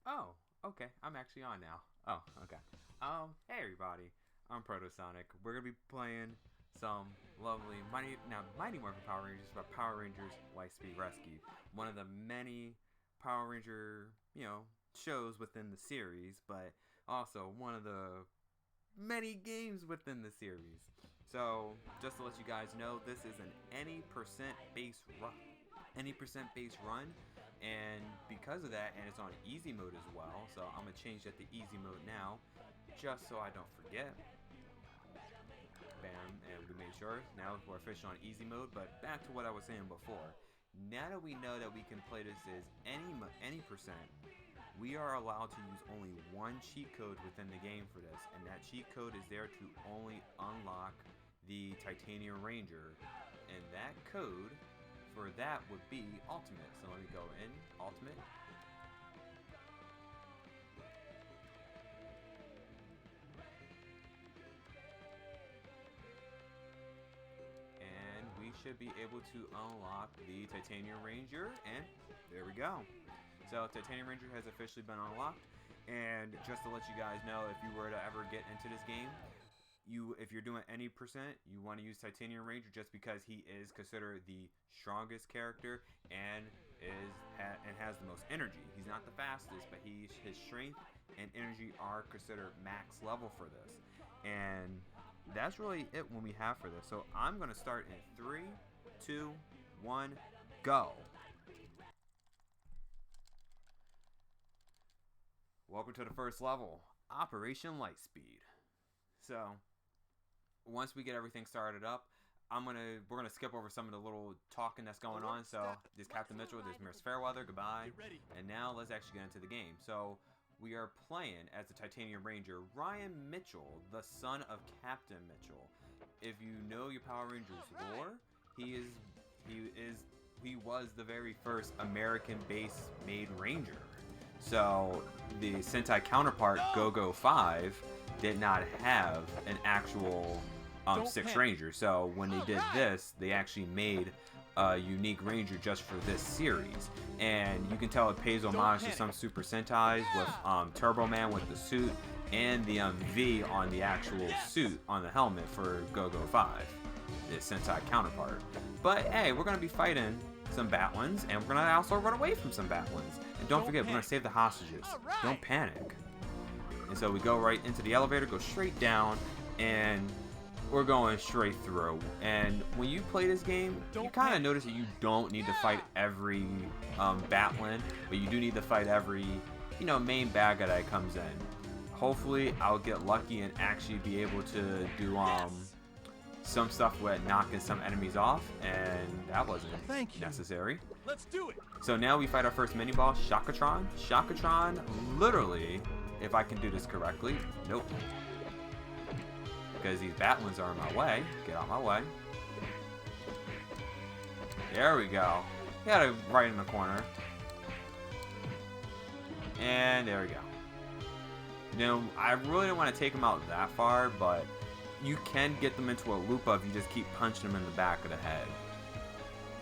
Oh, okay. I'm actually on now. Oh, okay. Hey everybody. I'm Protosonic. We're gonna be playing some lovely Mighty Morphin Power Rangers, but Power Rangers Lightspeed Rescue. One of the many Power Ranger, shows within the series, but also one of the many games within the series. So, just to let you guys know, this is an any percent base run. Any percent base run, and because of that, and it's on easy mode as well, so I'm gonna change that to easy mode now, just so I don't forget. Bam, and we made sure. Now we're official on easy mode, but back to what I was saying before. Now that we know that we can play this as any percent, we are allowed to use only one cheat code within the game for this, and that cheat code is there to only unlock the Titanium Ranger, and that code for that would be Ultimate. So let me go in Ultimate. And we should be able to unlock the Titanium Ranger, and there we go. So Titanium Ranger has officially been unlocked, and just to let you guys know, if you were to ever get into this game, if you're doing any percent, you want to use Titanium Ranger just because he is considered the strongest character and has the most energy. He's not the fastest, but his strength and energy are considered max level for this. And that's really it when we have for this. So I'm gonna start in 3, 2, 1, go. Welcome to the first level, Operation Lightspeed. So once we get everything started up, we're gonna skip over some of the little talking that's going on. So there's Captain Mitchell, there's Miss Fairweather, goodbye. And now let's actually get into the game. So we are playing as the Titanium Ranger, Ryan Mitchell, the son of Captain Mitchell. If you know your Power Rangers lore, he was the very first American base made Ranger. So the Sentai counterpart, Go-Go 5, did not have an actual 6 Ranger. So when they did this, they actually made a unique Ranger just for this series. And you can tell it pays homage to some Super Sentais with Turbo Man with the suit and the V on the actual suit on the helmet for Go-Go 5, the Sentai counterpart. But hey, we're going to be fighting some Batlins, and we're going to also run away from some Batlins. And don't forget, we're going to save the hostages. Don't panic. And so we go right into the elevator, go straight down, and we're going straight through. And when you play this game, you kind of notice that you don't need to fight every Batlin, but you do need to fight every, main bad guy that comes in. Hopefully, I'll get lucky and actually be able to do some stuff with knocking some enemies off, and that wasn't necessary. Let's do it. So now we fight our first mini boss, Shakatron. Shakatron, literally, if I can do this correctly, nope. Because these Batlins are in my way. Get out of my way. There we go. Got it right in the corner. And there we go. I really don't want to take them out that far, but you can get them into a loop if you just keep punching them in the back of the head.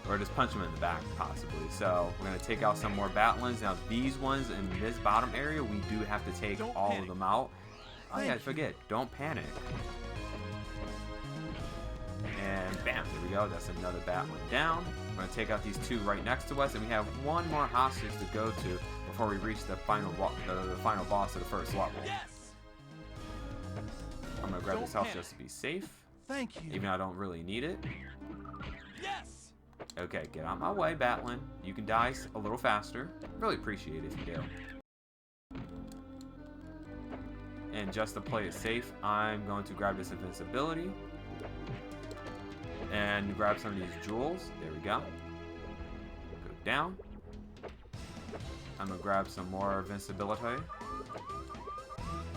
Or just punch them in the back, possibly. So, we're going to take out some more Batlins. Now, these ones in this bottom area, we do have to take all of them out. Oh yeah, I forget. Don't panic. And bam, there we go. That's another Batlin down. We're going to take out these two right next to us, and we have one more hostage to go to before we reach the final boss of the first level. I'm going to grab this health just to be safe. Thank you. Even though I don't really need it. Yes. Okay, get out my way, Batlin. You can die a little faster. Really appreciate it if you do. And just to play it safe, I'm going to grab this invincibility. And grab some of these jewels. There we go. Go down. I'm going to grab some more invincibility.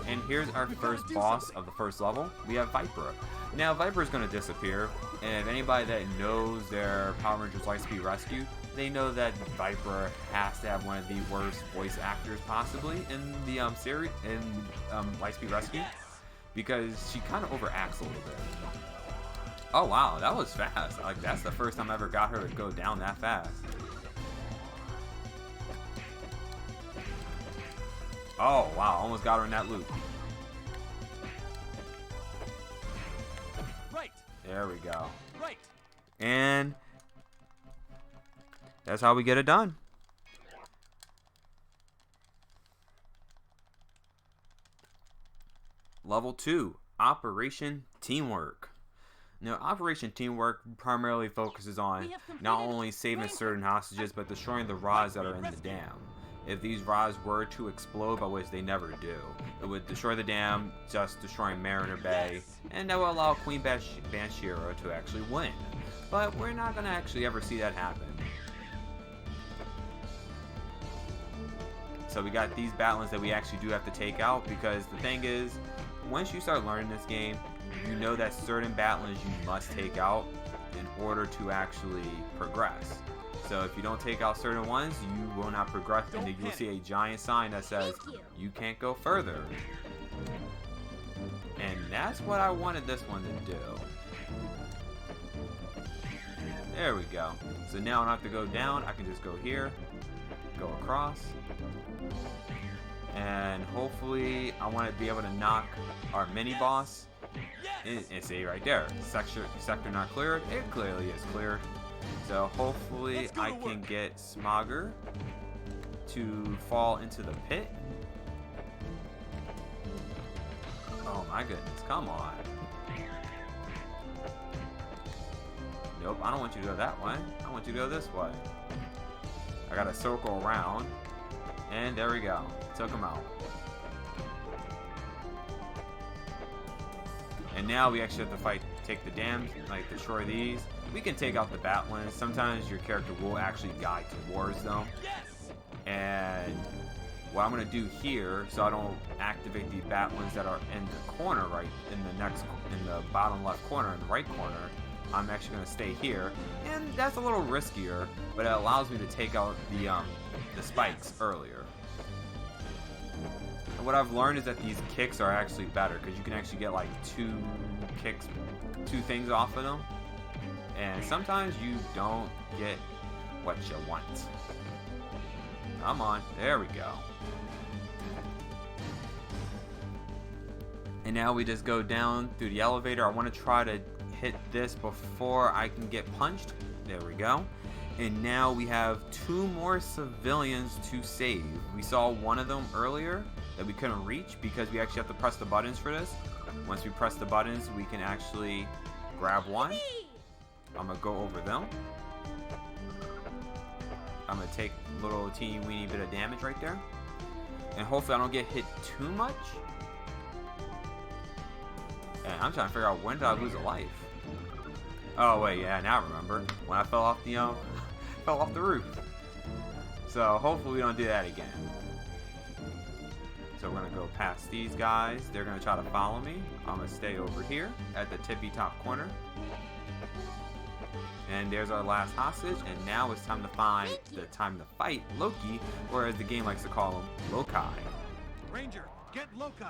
And here's our first boss of the first level. We have Viper. Now, Viper is going to disappear, and if anybody that knows their Power Rangers Lightspeed Rescue, they know that Viper has to have one of the worst voice actors possibly in the series, in Lightspeed Rescue, because she kind of overacts a little bit. Oh wow, that was fast. Like, that's the first time I ever got her to go down that fast. Oh, wow. Almost got her in that loop. Right. There we go. Right. And that's how we get it done. Level 2, Operation Teamwork. Now, Operation Teamwork primarily focuses on not only saving certain hostages, but destroying the rods that are in the dam. If these rods were to explode, by which they never do, it would destroy the dam, just destroying Mariner Bay, and that will allow Queen Banshiro to actually win. But we're not going to actually ever see that happen. So we got these battles that we actually do have to take out, because the thing is, once you start learning this game, you know that certain battles you must take out in order to actually progress. So if you don't take out certain ones, you will not progress, and then you will see a giant sign that says you can't go further. And that's what I wanted this one to do. There we go. So now I don't have to go down, I can just go here, go across, and hopefully I want to be able to knock our mini boss. And see right there, sector not cleared. It clearly is cleared. So hopefully I can get Smogger to fall into the pit. Oh my goodness, come on. Nope, I don't want you to go that way. I want you to go this way. I gotta circle around. And there we go. Took him out. And now we actually have to take the dams, like destroy these. We can take out the Batlins. Sometimes your character will actually guide towards them. And what I'm gonna do here, so I don't activate the Batlins that are in the corner, right in the bottom left corner and the right corner, I'm actually gonna stay here. And that's a little riskier, but it allows me to take out the spikes earlier. And what I've learned is that these kicks are actually better, because you can actually get like two things off of them. And sometimes you don't get what you want. Come on, there we go. And now we just go down through the elevator. I want to try to hit this before I can get punched. There we go. And now we have 2 more civilians to save. We saw one of them earlier that we couldn't reach because we actually have to press the buttons for this. Once we press the buttons, we can actually grab one. I'm gonna go over them. I'm gonna take a little teeny weeny bit of damage right there. And hopefully I don't get hit too much. And I'm trying to figure out, when did I lose a life? Oh wait, yeah, now I remember. When I fell off the roof. So hopefully we don't do that again. So we're gonna go past these guys. They're gonna try to follow me. I'm gonna stay over here at the tippy top corner. And there's our last hostage, and now it's time to fight Loki, or as the game likes to call him, Loki. Ranger, get Loki.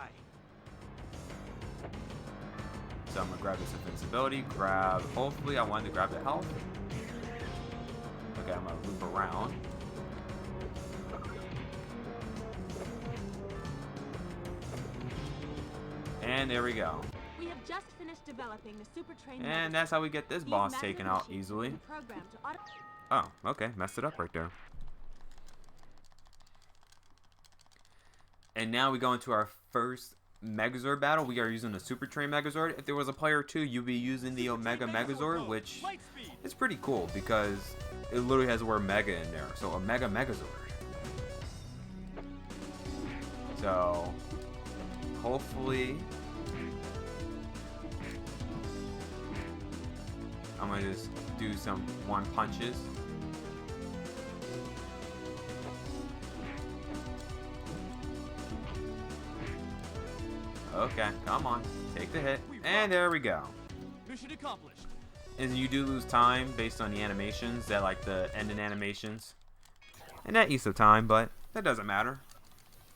So I'm gonna grab this invincibility, hopefully I wanted to grab the health. Okay, I'm gonna loop around. And there we go. We have just finished developing the super train. And that's how we get this boss taken out easily. Oh, okay, messed it up right there. And now we go into our first Megazord battle. We are using the Super Train Megazord. If there was a player 2, you'd be using the Omega Megazord, which is pretty cool because it literally has the word Mega in there. So Omega Megazord. So hopefully I'm gonna just do some one punches. Okay, come on. Take the hit. And there we go. Mission accomplished. And you do lose time based on the animations, that like the ending animations. And that eats the time, but that doesn't matter.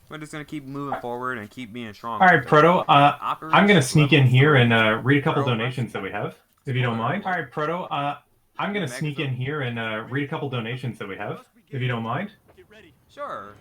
We're just going to keep moving forward and keep being strong. Alright, Proto, I'm going to sneak in here and read a couple donations that we have, if you don't mind. Alright, Proto, I'm going to sneak in here and read a couple donations that we have, if you don't mind. Get ready. Sure.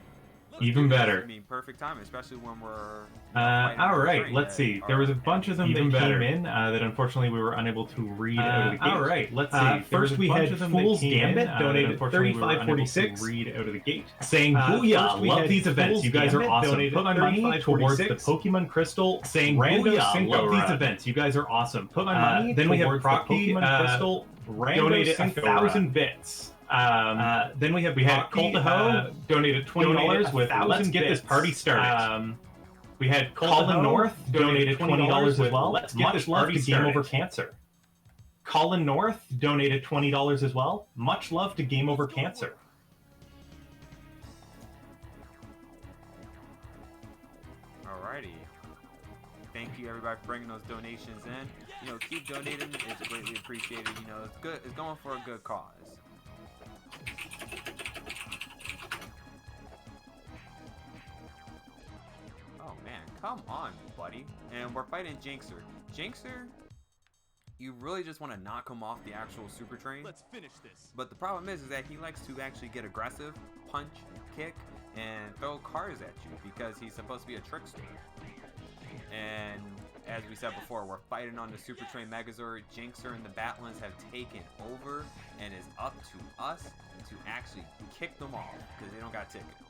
Even better. I mean, perfect time, especially when we're. All right, let's see. There was a bunch of them that came in that unfortunately we were unable to read out of the gate. All right, let's see. First we had Fool's Gambit donated $35.46. Read out of the gate, saying "Booyah! Love these events. You guys are awesome. Put my money towards the Pokemon Crystal." Saying "Booyah! Love these events. You guys are awesome. Put my money." Then we have Pokemon Crystal donated 1,000 bits. Then we had Colt Ho donated $20 with "Let's get this party started." We had Colin North donated $20 as well. Let's get this party started. Game Over Cancer. Colin North donated $20 as well. Much love to Game Over Cancer. Alrighty. Thank you everybody for bringing those donations in. You know, keep donating. It's greatly appreciated. You know, it's good. It's going for a good cause. Oh man, come on, buddy. And we're fighting Jinxer. Jinxer, you really just want to knock him off the actual super train. Let's finish this. But the problem is that he likes to actually get aggressive, punch, kick, and throw cars at you because he's supposed to be a trickster. And as we said before, we're fighting on the Super Train Megazord. Jinxer and the Batlins have taken over, and it's up to us to actually kick them off because they don't got tickets.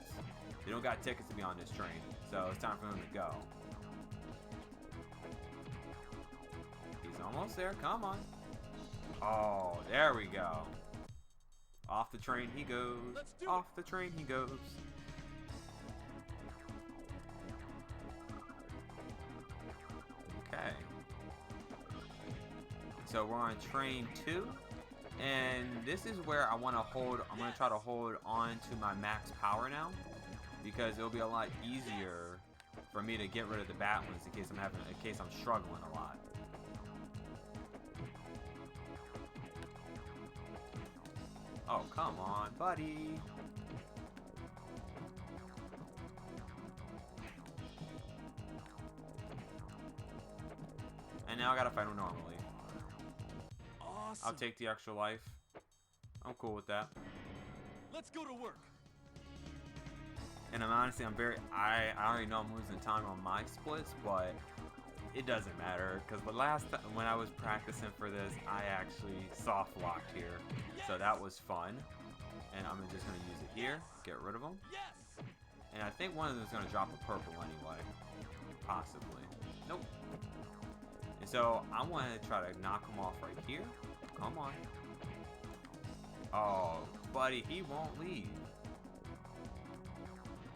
They don't got tickets to be on this train, so it's time for them to go. He's almost there. Come on. Oh, there we go. Off the train he goes. Off the train he goes. Okay. So we're on train 2. And this is where I want to hold. I'm going to try to hold on to my max power now, because it'll be a lot easier for me to get rid of the Batlins in case I'm struggling a lot. Oh, come on, buddy. And now I gotta fight him normally. Awesome. I'll take the extra life. I'm cool with that. Let's go to work. And I already know I'm losing time on my splits, but it doesn't matter because the last time when I was practicing for this, I actually soft locked here, so that was fun. And I'm just gonna use it here, get rid of them. Yes. And I think one of them is gonna drop a purple anyway, possibly. Nope. And so I want to try to knock him off right here. Come on. Oh, buddy, he won't leave.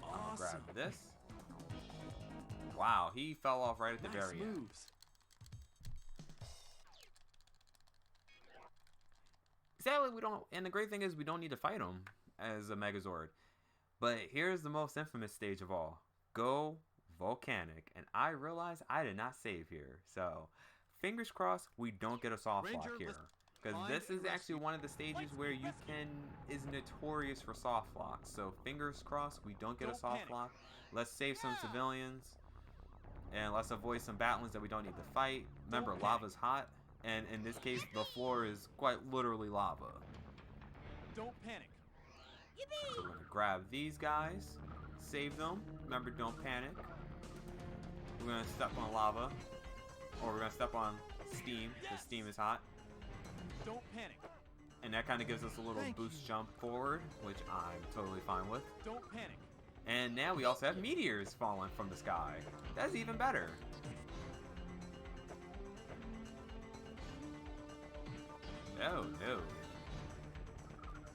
Awesome. Grab this. Wow, he fell off right at the very end. Sadly, we don't, and the great thing is we don't need to fight him as a Megazord. But here's the most infamous stage of all. Go Volcanic. And I realized I did not save here. So, fingers crossed we don't get a soft lock here. Because this is actually one of the stages where you is notorious for soft locks. So, fingers crossed we don't get a soft lock. Let's save some civilians. And let's avoid some Batlins that we don't need to fight. Remember, lava's hot. And in this case, the floor is quite literally lava. Don't panic. So we're gonna grab these guys, save them. Remember, don't panic. We're gonna step on lava, or we're gonna step on steam, because steam is hot. Don't panic. And that kind of gives us a little boost jump forward, which I'm totally fine with. Don't panic. And now we also have meteors falling from the sky. That's even better. Oh no.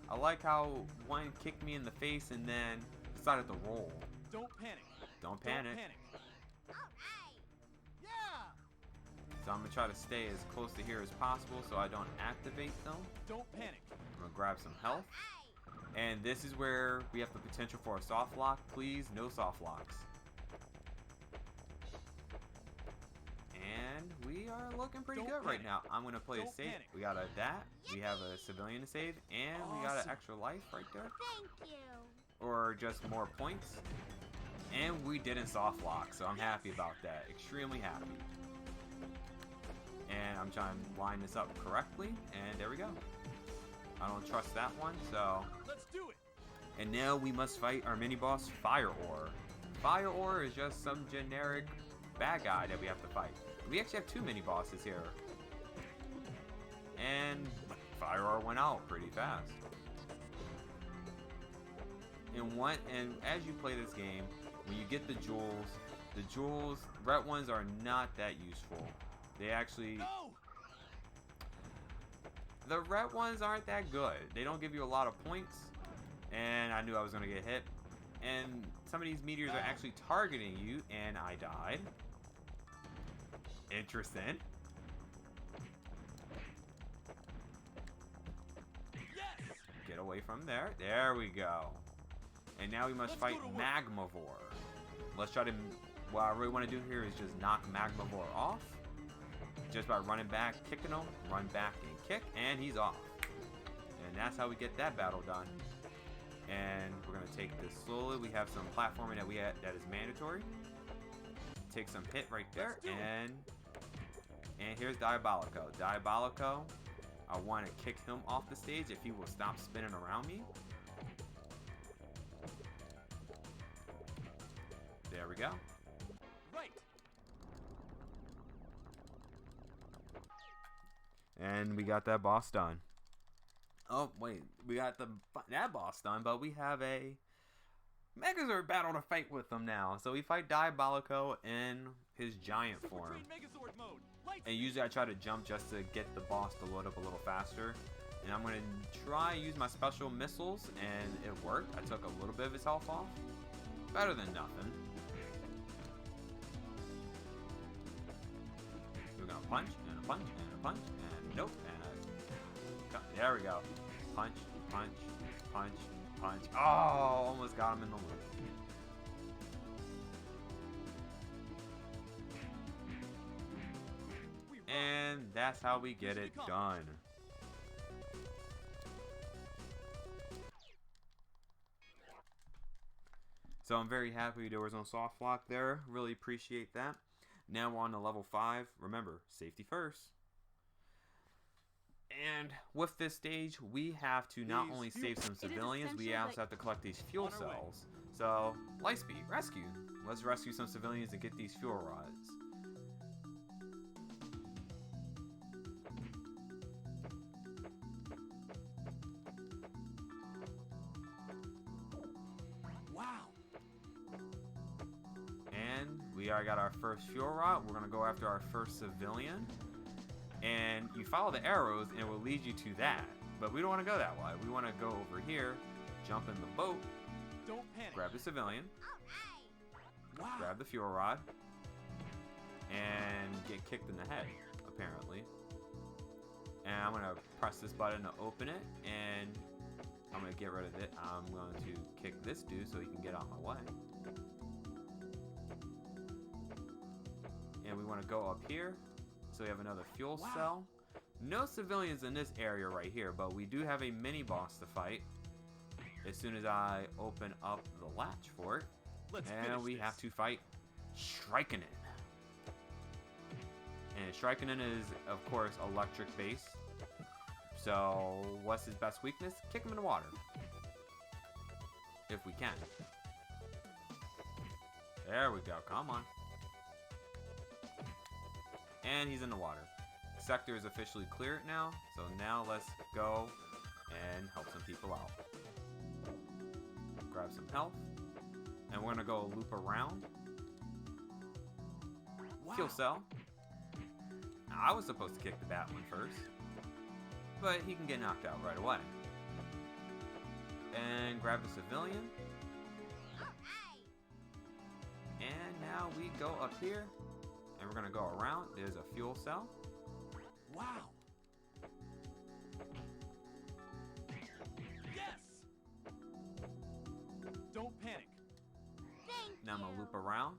I like how one kicked me in the face and then decided to roll. Don't panic. Don't panic. Don't panic. Yeah. So I'm gonna try to stay as close to here as possible so I don't activate them. Don't panic. I'm gonna grab some health. And this is where we have the potential for a soft lock. Please, no soft locks. And we are looking pretty good right now. I'm gonna play it safe. We got a dat. We have a civilian to save, and we got an extra life right there. Thank you. Or just more points. And we didn't soft lock, so I'm happy about that. Extremely happy. And I'm trying to line this up correctly, and there we go. I don't trust that one, so Let's do it. And now we must fight our mini-boss, Fire Ore. Fire Ore is just some generic bad guy that we have to fight. We actually have 2 mini-bosses here. And Fire Ore went out pretty fast. And as you play this game, when you get the jewels, red ones are not that useful. They actually... No! The red ones aren't that good. They don't give you a lot of points. And I knew I was going to get hit. And some of these meteors are actually targeting you, and I died. Interesting. Yes! Get away from there. There we go. And now we must fight Magmavore. Let's try to... What I really want to do here is just knock Magmavore off. Just by running back, kicking him, run back and kick, and he's off. And that's how we get that battle done. And we're going to take this slowly. We have some platforming that is mandatory. Take some hit right there, and here's Diabolico. Diabolico, I want to kick him off the stage if he will stop spinning around me. There we go. Right. And we got that boss done. Oh, wait. We got that boss done, but we have a Megazord battle to fight with them now. So we fight Diabolico in his giant form. Megazord mode. And usually I try to jump just to get the boss to load up a little faster. And I'm going to try use my special missiles, and it worked. I took a little bit of his health off. Better than nothing. We're going to punch, and a punch, and a punch, and nope, and a... There we go. Punch, punch, punch, punch. Oh, almost got him in the loop. And that's how we get it done. So I'm very happy there was no soft lock there. Really appreciate that. Now we're on to level 5. Remember, safety first. And with this stage, we have to not only save some civilians, we also have to collect these fuel cells. So, Lightspeed, rescue. Let's rescue some civilians and get these fuel rods. Wow. And we already got our first fuel rod. We're going to go after our first civilian. And you follow the arrows and it will lead you to that. But we don't want to go that way. We want to go over here, jump in the boat, Don't panic. grab the civilian, Wow. grab the fuel rod, and get kicked in the head, apparently. And I'm going to press this button to open it, and I'm going to get rid of it. I'm going to kick this dude so he can get out of my way. And we want to go up here. So we have another fuel cell. No civilians in this area right here, but we do have a mini boss to fight as soon as I open up the latch for it. And we have to fight Shrikenin. And Shrikenin is, of course, electric base. So what's his best weakness? Kick him in the water. If we can. There we go. Come on. And he's in the water. Sector is officially cleared now, so now let's go and help some people out. Grab some health, and we're gonna go loop around. Fuel cell. Now, I was supposed to kick the bat one first, but he can get knocked out right away. And grab the civilian. And now we go up here. And we're going to go around. There's a fuel cell. Wow. Yes. Don't panic. Now I'm going to loop around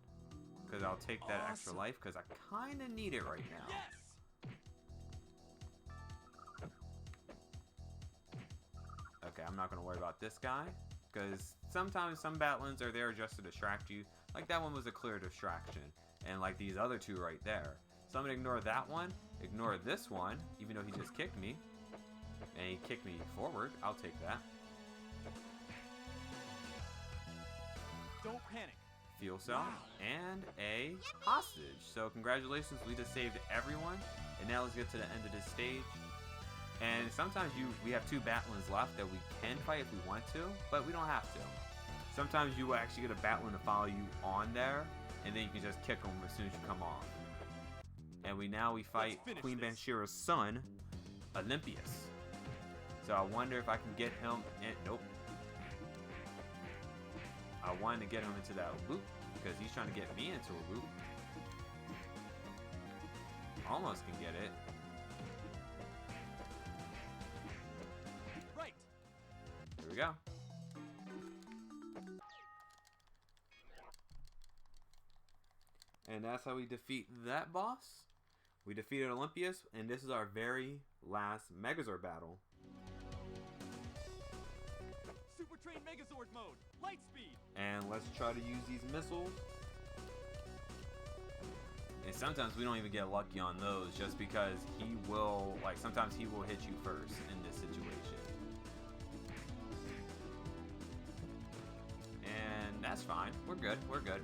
because I'll take that extra life because I kind of need it right now. Yes. Okay, I'm not going to worry about this guy because sometimes some batlins are there just to distract you. Like that one was a clear distraction. And like these other two right there. So I'm going to ignore that one, ignore this one, even though he just kicked me. And he kicked me forward. I'll take that. panic. fuel cell, and a hostage. So congratulations, we just saved everyone. And now let's get to the end of this stage. And sometimes we have 2 Batlins left that we can fight if we want to, but we don't have to. Sometimes you will actually get a Batlin to follow you on there, and then you can just kick them as soon as you come off. And we fight Queen Banshira's son, Olympius. So I wonder if I can get him in. Nope. I wanted to get him into that loop because he's trying to get me into a loop. Almost can get it. Right. Here we go. And that's how we defeat that boss. We defeated Olympius, and this is our very last Megazord battle. Super Train Megazord mode. Lightspeed. And let's try to use these missiles. And sometimes we don't even get lucky on those just because he will, like, sometimes he will hit you first in this situation. And that's fine. We're good. We're good.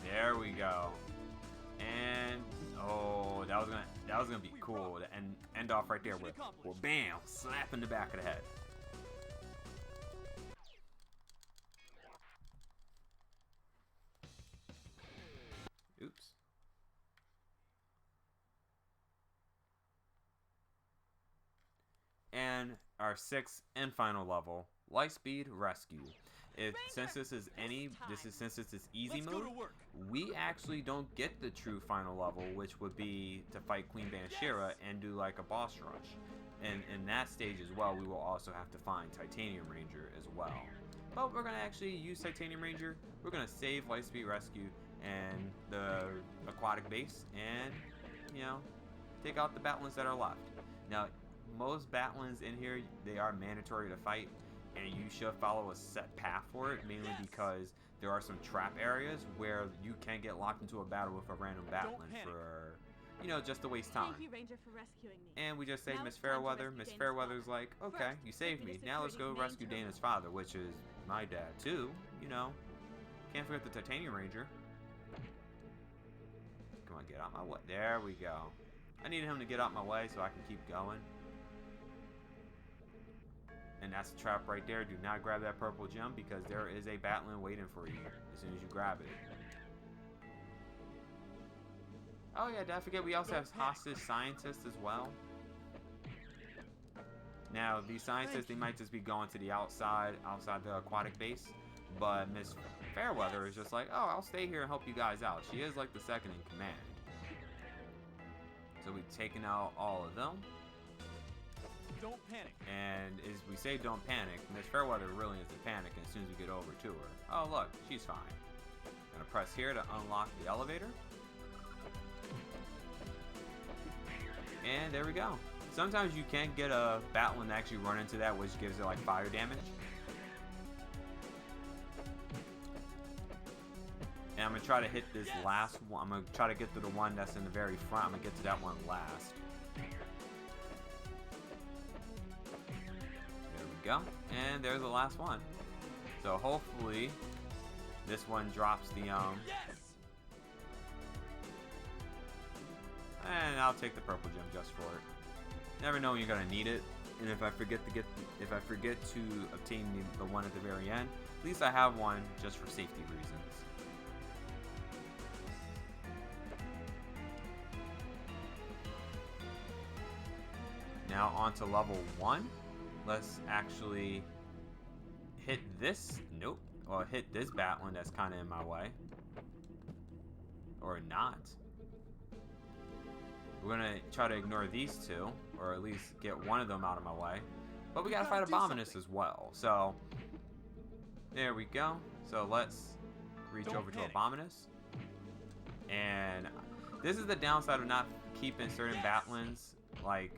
There we go. And oh, that was gonna be cool to end off right there with bam, slap in the back of the head. Oops. And our 6th and final level, Lightspeed Rescue. Since this is easy mode, we actually don't get the true final level, which would be to fight Queen Banshira and do like a boss rush. And in that stage as well, we will also have to find Titanium Ranger as well. But we're gonna actually use Titanium Ranger. We're gonna save Lightspeed Rescue and the aquatic base, and take out the Batlins that are left. Now, most Batlins in here, they are mandatory to fight. And you should follow a set path for it, mainly because there are some trap areas where you can get locked into a battle with a random Batlin for, just to waste time. Thank you, Ranger, for rescuing me. And we just saved Now Miss it's time to Fairweather. rescue Miss Dana's Fairweather's father. like, okay, First, you saved me. take me to Now let's go security rescue main Dana's father, which is my dad too. Can't forget the Titanium Ranger. Come on, get out my way. There we go. I needed him to get out my way so I can keep going. And that's a trap right there. Do not grab that purple gem because there is a Batlin waiting for you as soon as you grab it. Oh yeah, don't forget we also have hostage scientists as well. Now these scientists, they might just be going to the outside the aquatic base, but Miss Fairweather is just like, oh, I'll stay here and help you guys out. She is like the second in command. So we've taken out all of them. Don't panic. And as we say don't panic, Miss Fairweather really isn't panicking as soon as we get over to her. Oh look, she's fine. Gonna press here to unlock the elevator. And there we go. Sometimes you can get a Batlin to actually run into that, which gives it like fire damage. And I'm gonna try to hit this last one. I'm gonna try to get to the one that's in the very front. I'm gonna get to that one last. Go, and there's the last one. So hopefully this one drops the Yes! And I'll take the purple gem just for it. Never know when you're gonna need it, and if I forget to obtain the one at the very end, at least I have one just for safety reasons. Now on to level 1. Let's actually hit this. Nope. Well, hit this Batlin that's kind of in my way. Or not. We're going to try to ignore these two. Or at least get one of them out of my way. But we got to fight Abominus as well. So, there we go. So let's reach over to Abominus. And this is the downside of not keeping certain Batlins. Like...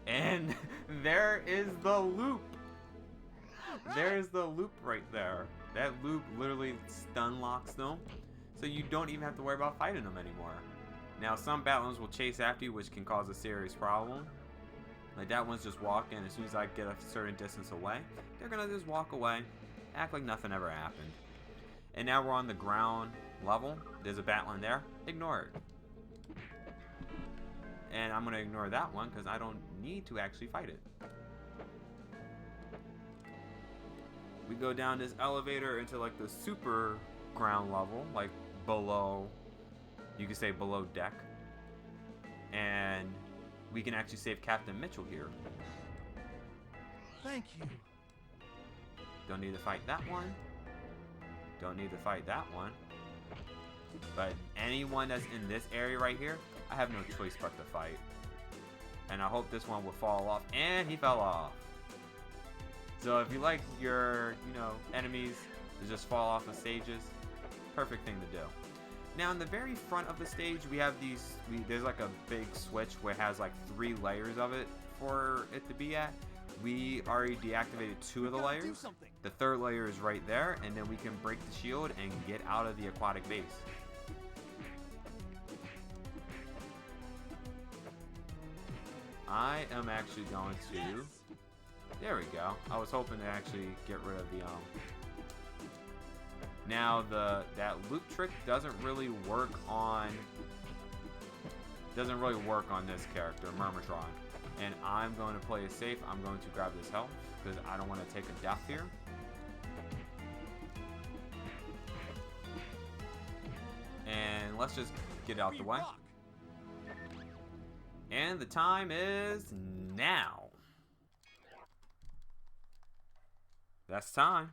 And there is the loop. There's the loop right there. That loop literally stun locks them. So you don't even have to worry about fighting them anymore. Now, some Battlers will chase after you, which can cause a serious problem. Like, that one's just walking. As soon as I get a certain distance away, they're going to just walk away, act like nothing ever happened. And now we're on the ground level. There's a Battler there. Ignore it. And I'm going to ignore that one because I don't need to actually fight it. We go down this elevator into like the super ground level, like below, you could say below deck. And we can actually save Captain Mitchell here. Thank you. Don't need to fight that one. Don't need to fight that one. But anyone that's in this area right here, I have no choice but to fight. And I hope this one will fall off. And he fell off. So if you like your, enemies to just fall off the stages, perfect thing to do. Now in the very front of the stage, we have there's like a big switch where it has like 3 layers of it for it to be at. We already deactivated 2 of the layers. The 3rd layer is right there, and then we can break the shield and get out of the aquatic base. I am actually going to... There we go. I was hoping to actually get rid of the Now that loop trick doesn't really work on this character, Murmurtron. And I'm going to play it safe. I'm going to grab this health because I don't want to take a death here. And let's just get out the way. And the time is now. That's time.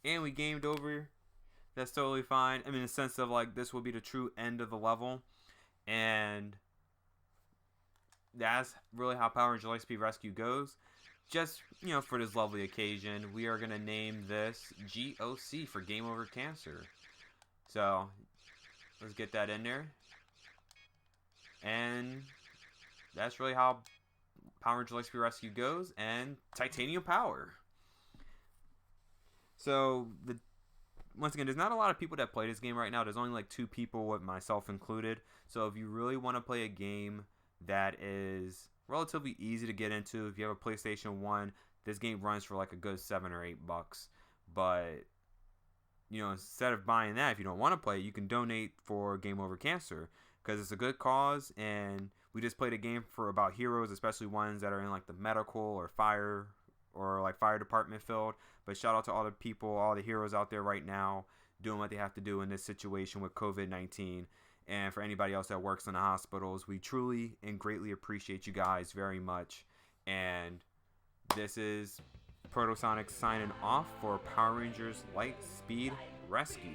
And we gamed over. That's totally fine. I mean, in the sense of like this will be the true end of the level. And that's really how Power Ranger Lightspeed Rescue goes. Just, for this lovely occasion, we are going to name this GOC for Game Over Cancer. So, let's get that in there. And that's really how Power Ranger Lightspeed Rescue goes, and Titanium Power. So, once again, there's not a lot of people that play this game right now. There's only like 2 people, with myself included. So, if you really want to play a game that is relatively easy to get into, if you have a PlayStation 1, this game runs for like a good $7 or $8. But, instead of buying that, if you don't want to play it, you can donate for Game Over Cancer, because it's a good cause. And we just played a game about heroes, especially ones that are in like the medical or fire department field. But shout out to all the people, all the heroes out there right now doing what they have to do in this situation with COVID-19. And for anybody else that works in the hospitals, we truly and greatly appreciate you guys very much. And this is Protosonic signing off for Power Rangers Lightspeed Rescue.